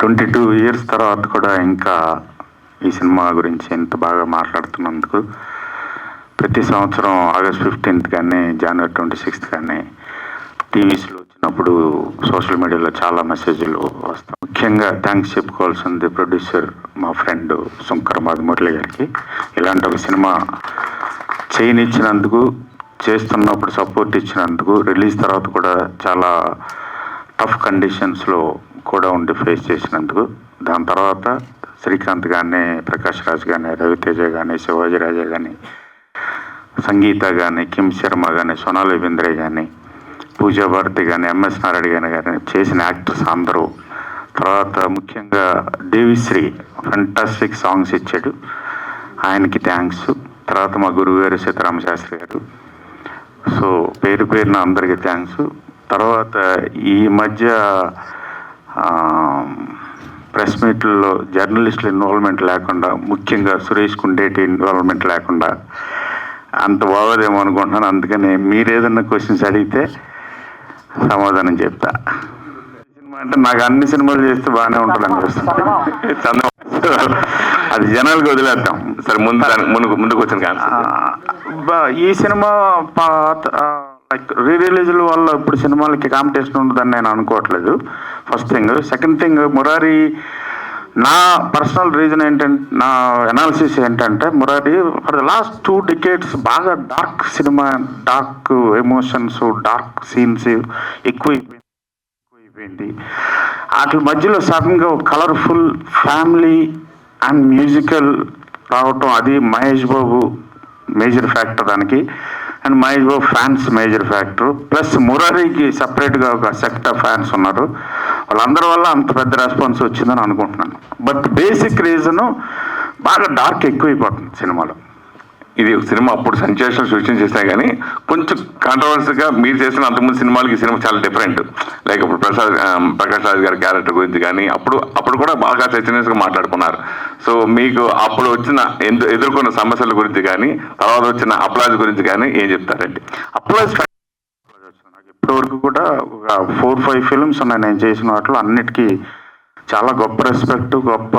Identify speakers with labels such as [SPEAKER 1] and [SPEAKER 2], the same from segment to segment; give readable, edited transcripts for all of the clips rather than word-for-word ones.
[SPEAKER 1] 22 years తర్వాత కూడా ఇంకా ఈ సినిమా గురించి ఎంత బాగా మాట్లాడుతున్నందుకు ప్రతి సంవత్సరం ఆగస్ట్ 15th కానీ జనవరి 26th కానీ టీవీస్లో వచ్చినప్పుడు సోషల్ మీడియాలో చాలా మెసేజ్లు వస్తాయి. ముఖ్యంగా థ్యాంక్స్ చెప్పుకోవాల్సింది ప్రొడ్యూసర్ మా ఫ్రెండ్ శంకర్ మురళి గారికి. ఇలాంటి ఒక సినిమా చేయనిచ్చినందుకు, చేస్తున్నప్పుడు సపోర్ట్ ఇచ్చినందుకు, రిలీజ్ తర్వాత కూడా చాలా టఫ్ కండిషన్స్లో కూడా ఉండి ఫేస్ చేసినందుకు, దాని తర్వాత శ్రీకాంత్ కానీ, ప్రకాష్ రాజ్ కానీ, రవితేజ కానీ, శివాజీ రాజా కానీ, సంగీత కానీ, కిమ్ శర్మ కానీ, సోనాలి బెంద్రే కానీ, పూజా భారతి కానీ, ఎంఎస్ నారాయణ కానీ చేసిన యాక్టర్స్ అందరూ, తర్వాత ముఖ్యంగా దేవిశ్రీ ఫెంటాస్టిక్ సాంగ్స్ ఇచ్చాడు, ఆయనకి థ్యాంక్స్. తర్వాత మా గురువు గారు సీతారామ శాస్త్రి గారు. సో పేరు పేరున అందరికీ థ్యాంక్స్. తర్వాత ఈ మధ్య ప్రెస్ మీట్లలో జర్నలిస్టుల ఇన్వాల్వ్మెంట్ లేకుండా, ముఖ్యంగా సురేష్ కుండేటి ఇన్వాల్వ్మెంట్ లేకుండా అంత బాగోదేమో అనుకుంటున్నాను. అందుకని మీరు ఏదన్నా క్వశ్చన్స్ అడిగితే సమాధానం చెప్తా. సినిమా అంటే నాకు అన్ని సినిమాలు చేస్తే బాగానే ఉంటుంది అనిపిస్తుంది. అది జనాలకు వదిలేద్దాం.
[SPEAKER 2] సరే, ముందుకు వచ్చిన
[SPEAKER 1] ఈ సినిమా లైక్ రీ రిలీజ్ల వల్ల ఇప్పుడు సినిమాలకి కాంపిటీషన్ ఉంటుందని నేను అనుకోవట్లేదు. First thing. Second thing, Murari నా పర్సనల్ రీజన్ ఏంటంటే, నా అనాలిసిస్ ఏంటంటే, Murari for the last 2 decades బాగా dark cinema, dark emotions, dark scenes ఎక్కువైపోయింది. వాటి మధ్యలో సడన్గా కలర్ఫుల్ ఫ్యామిలీ అండ్ మ్యూజికల్ రావటం, అది మహేష్ బాబు మేజర్ ఫ్యాక్టర్ దానికి, and Mahesh Babu fans major factor. Plus మురారికి సపరేట్గా ఒక సెక్ట్ ఆఫ్ ఫ్యాన్స్ ఉన్నారు. వాళ్ళందరి వల్ల అంత పెద్ద రెస్పాన్స్ వచ్చిందని అనుకుంటున్నాను. బట్ బేసిక్ రీజను బాగా డార్క్ ఎక్కువైపోతుంది సినిమాలో.
[SPEAKER 2] ఇది సినిమా అప్పుడు సెన్సేషన్ సృష్టి చేసినా కానీ కొంచెం కాంట్రవర్సీగా మీరు చేసిన అంతకుముందు సినిమాలకి ఈ సినిమా చాలా డిఫరెంట్. లైక్ అప్పుడు ప్రకాష్ రాజ్ గారి క్యారెక్టర్ గురించి కానీ అప్పుడు కూడా బాగా చర్చనీయంగా మాట్లాడుకున్నారు. సో మీకు అప్పుడు వచ్చిన ఎదుర్కొన్న సమస్యల గురించి కానీ, తర్వాత వచ్చిన అప్లాజ్ గురించి కానీ ఏం చెప్తారండి?
[SPEAKER 1] అప్లాజ్ నాకు ఇప్పటివరకు కూడా ఒక 4-5 ఫిల్మ్స్ ఉన్నాయి నేను చేసిన వాటిలో, అన్నిటికీ చాలా గొప్ప రెస్పెక్ట్, గొప్ప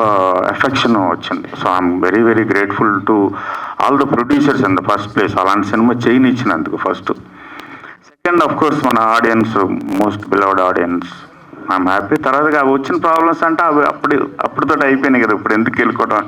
[SPEAKER 1] ఎఫెక్షన్ వచ్చింది. So I'm very very grateful to all the producers in the first place, అలాంటి సినిమా చేయనిచ్చినందుకు ఫస్ట్. సెకండ్, ఆఫ్ కోర్స్ మన audience, most beloved audience, I'm happy. తర్వాత వచ్చిన ప్రాబ్లమ్స్ అంటే అవి అప్పటితో అయిపోయినాయి కదా, ఇప్పుడు ఎందుకు వెళ్ళుకోవడం.